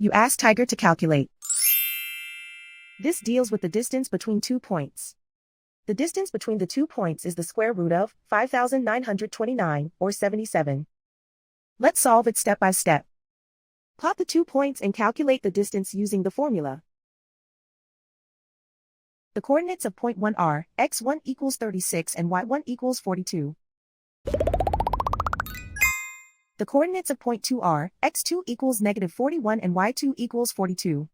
You ask Tiger to calculate. This deals with the distance between 2 points. The distance between the 2 points is the square root of 5,929, or 77. Let's solve it step by step. Plot the 2 points and calculate the distance using the formula. The coordinates of point 1 are x1 equals 36 and y1 equals 42. The coordinates of point 2 are x2 equals negative 41 and y2 equals 42.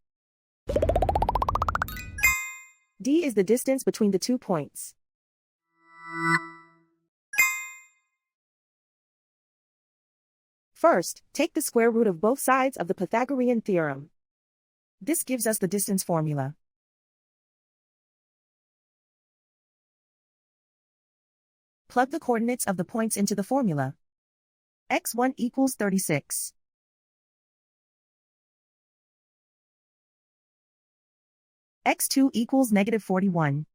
D is the distance between the 2 points. First, take the square root of both sides of the Pythagorean theorem. This gives us the distance formula. Plug the coordinates of the points into the formula. x1 equals 36. x2 equals negative 41.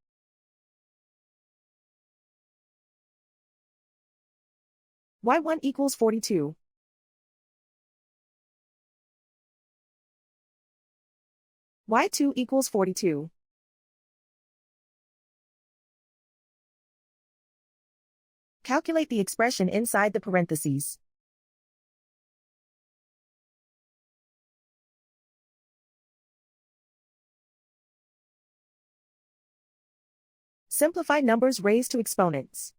y1 equals 42. y2 equals 42. Calculate the expression inside the parentheses. Simplify numbers raised to exponents.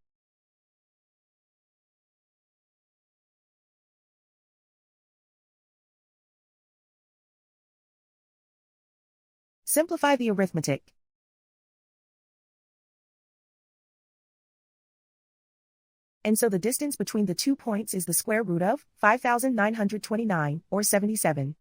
Simplify the arithmetic. And so the distance between the 2 points is the square root of 5,929, or 77.